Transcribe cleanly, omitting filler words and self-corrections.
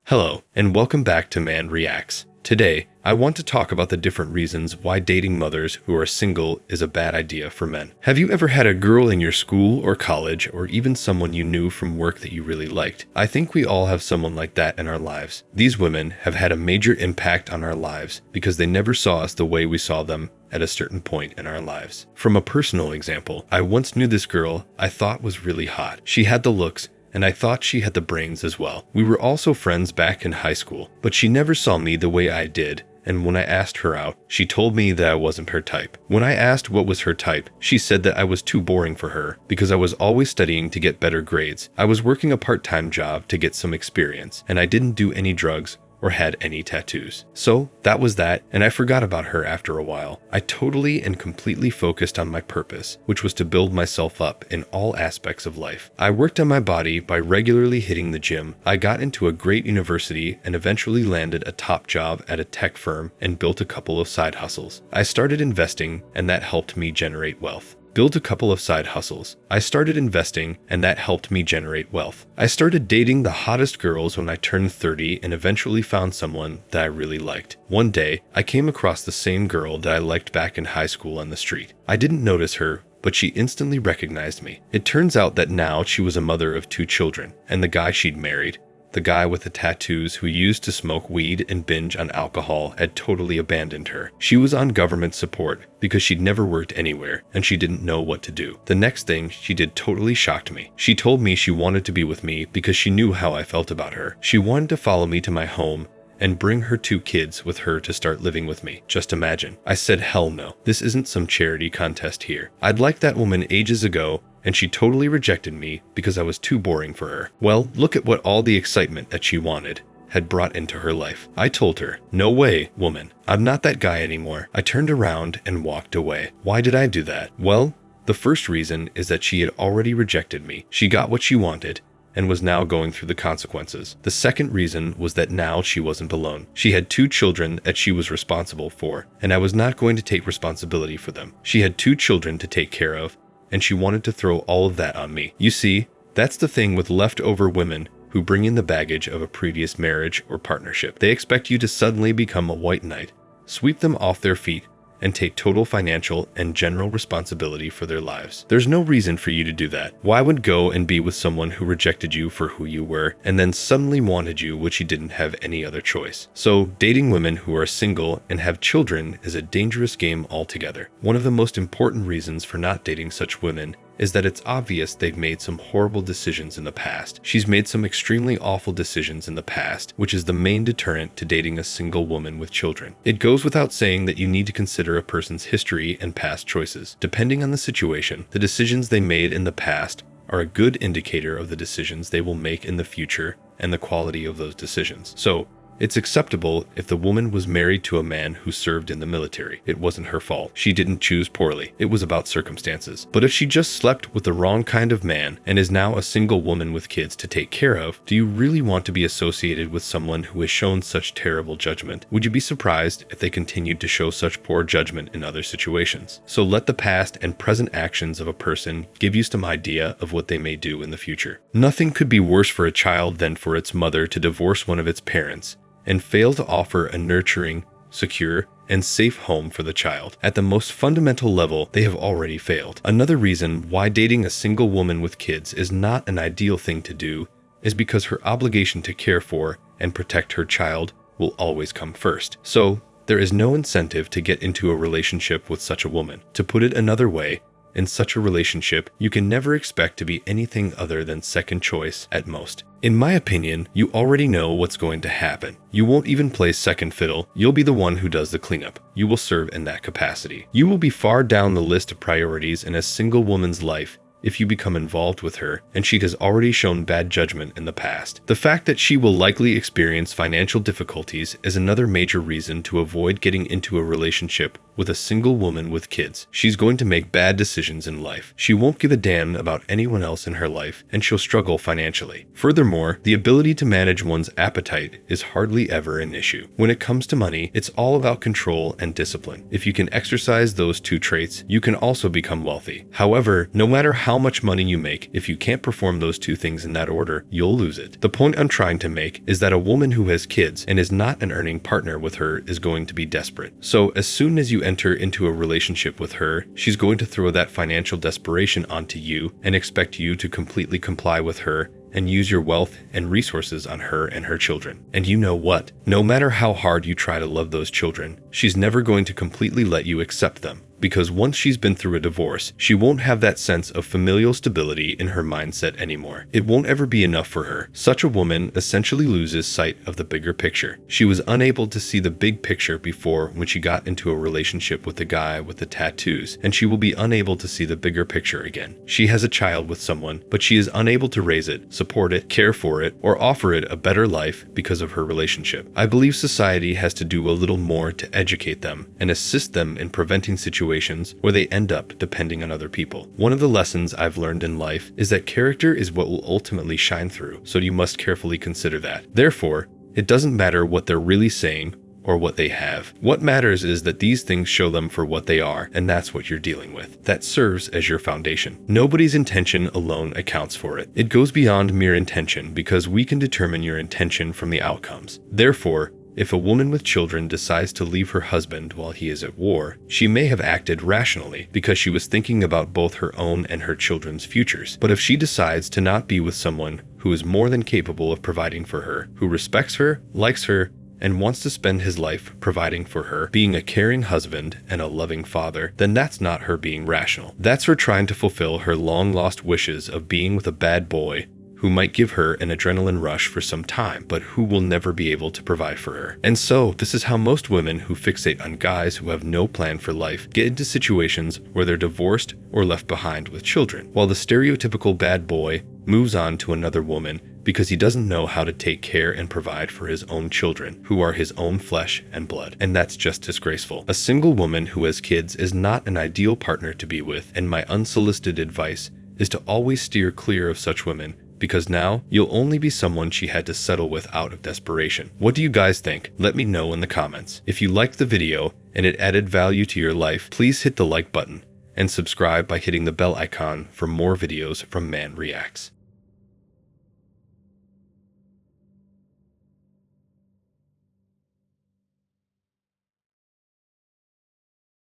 Hello, and welcome back to Man Reacts. Today, I want to talk about the different reasons why dating mothers who are single is a bad idea for men. Have you ever had a girl in your school or college, or even someone you knew from work that you really liked? I think we all have someone like that in our lives. These women have had a major impact on our lives because they never saw us the way we saw them at a certain point in our lives. From a personal example, I once knew this girl I thought was really hot. She had the looks, and I thought she had the brains as well. We were also friends back in high school, but she never saw me the way I did, and when I asked her out, she told me that I wasn't her type. When I asked what was her type, she said that I was too boring for her because I was always studying to get better grades. I was working a part-time job to get some experience, and I didn't do any drugs or had any tattoos. So that was that, and I forgot about her after a while. I totally and completely focused on my purpose, which was to build myself up in all aspects of life. I worked on my body by regularly hitting the gym. I got into a great university and eventually landed a top job at a tech firm and built a couple of side hustles. I started investing, and that helped me generate wealth. I started investing, and that helped me generate wealth. I started dating the hottest girls when I turned 30 and eventually found someone that I really liked. One day, I came across the same girl that I liked back in high school on the street. I didn't notice her, but she instantly recognized me. It turns out that now she was a mother of 2 children, and the guy she'd married, the guy with the tattoos who used to smoke weed and binge on alcohol, had totally abandoned her. She was on government support because she'd never worked anywhere and she didn't know what to do. The next thing she did totally shocked me. She told me she wanted to be with me because she knew how I felt about her. She wanted to follow me to my home and bring her 2 kids with her to start living with me. Just imagine. I said, hell no. This isn't some charity contest here. I'd liked that woman ages ago, and she totally rejected me because I was too boring for her. Well, look at what all the excitement that she wanted had brought into her life. I told her, no way, woman. I'm not that guy anymore. I turned around and walked away. Why did I do that? Well, the first reason is that she had already rejected me. She got what she wanted and was now going through the consequences. The second reason was that now she wasn't alone. She had 2 children that she was responsible for, and I was not going to take responsibility for them. She had 2 children to take care of, and she wanted to throw all of that on me. You see, that's the thing with leftover women who bring in the baggage of a previous marriage or partnership. They expect you to suddenly become a white knight, sweep them off their feet, and take total financial and general responsibility for their lives. There's no reason for you to do that. Why would go and be with someone who rejected you for who you were and then suddenly wanted you, which you didn't have any other choice? So dating women who are single and have children is a dangerous game altogether. One of the most important reasons for not dating such women is that it's obvious they've made some horrible decisions in the past. She's made some extremely awful decisions in the past, which is the main deterrent to dating a single woman with children. It goes without saying that you need to consider a person's history and past choices. Depending on the situation, the decisions they made in the past are a good indicator of the decisions they will make in the future and the quality of those decisions. So, it's acceptable if the woman was married to a man who served in the military. It wasn't her fault. She didn't choose poorly. It was about circumstances. But if she just slept with the wrong kind of man and is now a single woman with kids to take care of, do you really want to be associated with someone who has shown such terrible judgment? Would you be surprised if they continued to show such poor judgment in other situations? So let the past and present actions of a person give you some idea of what they may do in the future. Nothing could be worse for a child than for its mother to divorce one of its parents and fail to offer a nurturing, secure, and safe home for the child. At the most fundamental level, they have already failed. Another reason why dating a single woman with kids is not an ideal thing to do is because her obligation to care for and protect her child will always come first. So, there is no incentive to get into a relationship with such a woman. To put it another way, in such a relationship, you can never expect to be anything other than second choice at most. In my opinion, you already know what's going to happen. You won't even play second fiddle. You'll be the one who does the cleanup. You will serve in that capacity. You will be far down the list of priorities in a single woman's life if you become involved with her, and she has already shown bad judgment in the past. The fact that she will likely experience financial difficulties is another major reason to avoid getting into a relationship with a single woman with kids. She's going to make bad decisions in life. She won't give a damn about anyone else in her life, and she'll struggle financially. Furthermore, the ability to manage one's appetite is hardly ever an issue. When it comes to money, it's all about control and discipline. If you can exercise those 2 traits, you can also become wealthy. However, no matter how how much money you make, if you can't perform those two things in that order, you'll lose it. The point I'm trying to make is that a woman who has kids and is not an earning partner with her is going to be desperate. So as soon as you enter into a relationship with her, she's going to throw that financial desperation onto you and expect you to completely comply with her and use your wealth and resources on her and her children. And you know what? No matter how hard you try to love those children, she's never going to completely let you accept them. Because once she's been through a divorce, she won't have that sense of familial stability in her mindset anymore. It won't ever be enough for her. Such a woman essentially loses sight of the bigger picture. She was unable to see the big picture before when she got into a relationship with the guy with the tattoos, and she will be unable to see the bigger picture again. She has a child with someone, but she is unable to raise it, support it, care for it, or offer it a better life because of her relationship. I believe society has to do a little more to educate them and assist them in preventing situations where they end up depending on other people. One of the lessons I've learned in life is that character is what will ultimately shine through, so you must carefully consider that. Therefore, it doesn't matter what they're really saying or what they have. What matters is that these things show them for what they are, and that's what you're dealing with. That serves as your foundation. Nobody's intention alone accounts for it. It goes beyond mere intention because we can determine your intention from the outcomes. Therefore, if a woman with children decides to leave her husband while he is at war, she may have acted rationally because she was thinking about both her own and her children's futures. But if she decides to not be with someone who is more than capable of providing for her, who respects her, likes her, and wants to spend his life providing for her, being a caring husband and a loving father, then that's not her being rational. That's her trying to fulfill her long-lost wishes of being with a bad boy who might give her an adrenaline rush for some time, but who will never be able to provide for her. And so, this is how most women who fixate on guys who have no plan for life get into situations where they're divorced or left behind with children, while the stereotypical bad boy moves on to another woman because he doesn't know how to take care and provide for his own children, who are his own flesh and blood. And that's just disgraceful. A single woman who has kids is not an ideal partner to be with, and my unsolicited advice is to always steer clear of such women, because now you'll only be someone she had to settle with out of desperation. What do you guys think? Let me know in the comments. If you liked the video and it added value to your life, please hit the like button and subscribe by hitting the bell icon for more videos from Man Reacts.